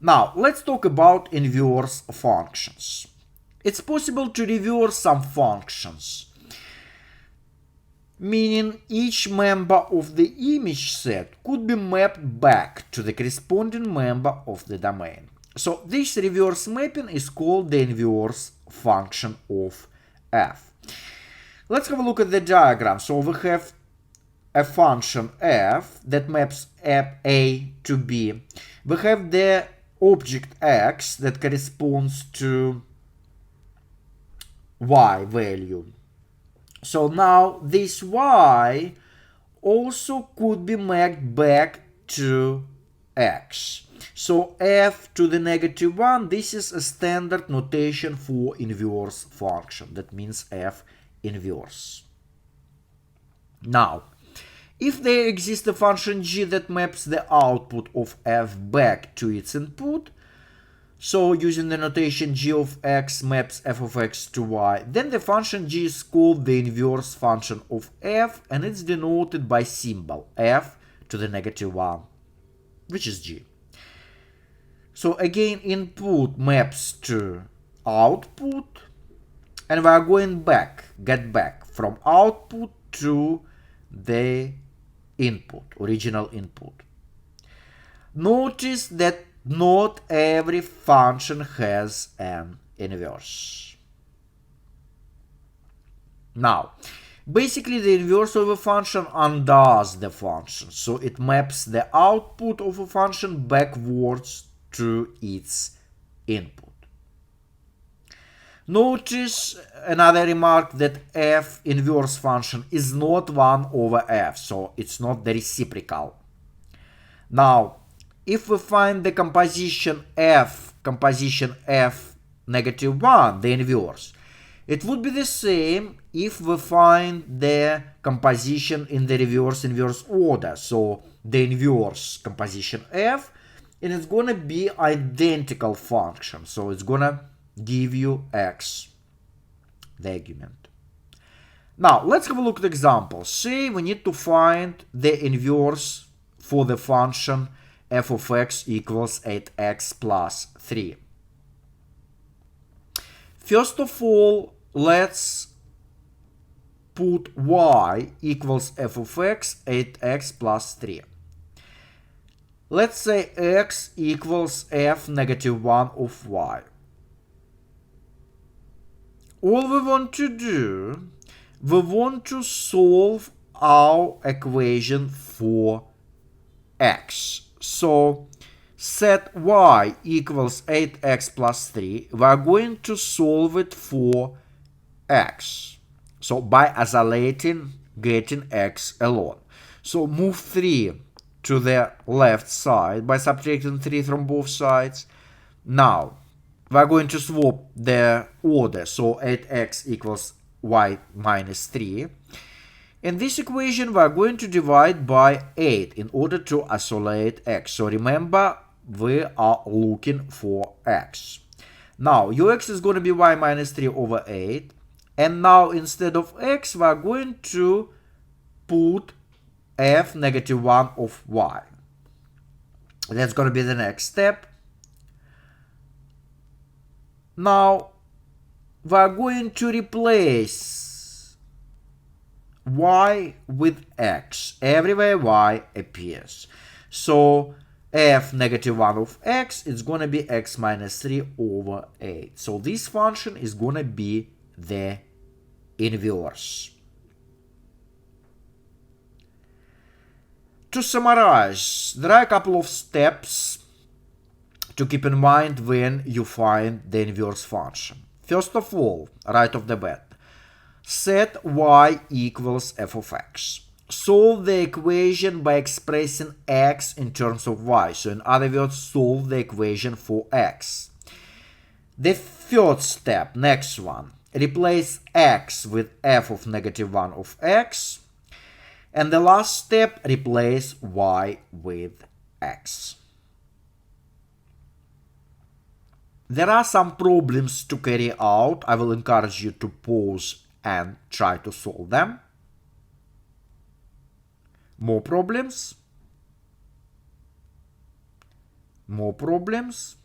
Now, let's talk about inverse functions. It's possible to reverse some functions, meaning each member of the image set could be mapped back to the corresponding member of the domain. So this reverse mapping is called the inverse function of f. Let's have a look at the diagram. So we have a function f that maps a to b. We have the object x that corresponds to y value. So now this y also could be mapped back to x. So f to the negative 1, this is a standard notation for inverse function. That means f inverse. Now, if there exists a function g that maps the output of f back to its input, so using the notation g of x maps f of x to y, then the function g is called the inverse function of f, and it's denoted by symbol f to the negative 1, which is g. So again, input maps to output, and we are going back, get back from output to the input, original input. Notice that not every function has an inverse. Now, basically the inverse of a function undoes the function, so it maps the output of a function backwards to its input. Notice another remark that f inverse function is not 1 over f, so it's not the reciprocal. Now, if we find the composition f negative 1, the inverse, it would be the same if we find the composition in the reverse inverse order, so the inverse composition f, and it's gonna be identical function, so it's gonna give you x, the argument. Now, let's have a look at example. Say we need to find the inverse for the function f of x equals 8x plus 3. First of all, let's put y equals f of x 8x plus 3. Let's say x equals f negative 1 of y. All we want to do, we want to solve our equation for x. So set y equals 8x plus 3. We are going to solve it for x. So by isolating, getting x alone. So move 3 to the left side by subtracting 3 from both sides. Now, we're going to swap the order, so 8x equals y minus 3. In this equation, we're going to divide by 8 in order to isolate x. So remember, we are looking for x. Now, ux is going to be y minus 3 over 8. And now, instead of x, we're going to put f negative 1 of y. That's going to be the next step. Now, we're going to replace y with x everywhere y appears. So f negative 1 of x is going to be x minus 3 over 8. So this function is going to be the inverse. To summarize, there are a couple of steps to keep in mind when you find the inverse function. First of all, right off the bat, set y equals f of x. Solve the equation by expressing x in terms of y. So in other words, solve the equation for x. The third step, next one, replace x with f of negative 1 of x. And the last step, replace y with x. There are some problems to carry out. I will encourage you to pause and try to solve them. More problems? more problems?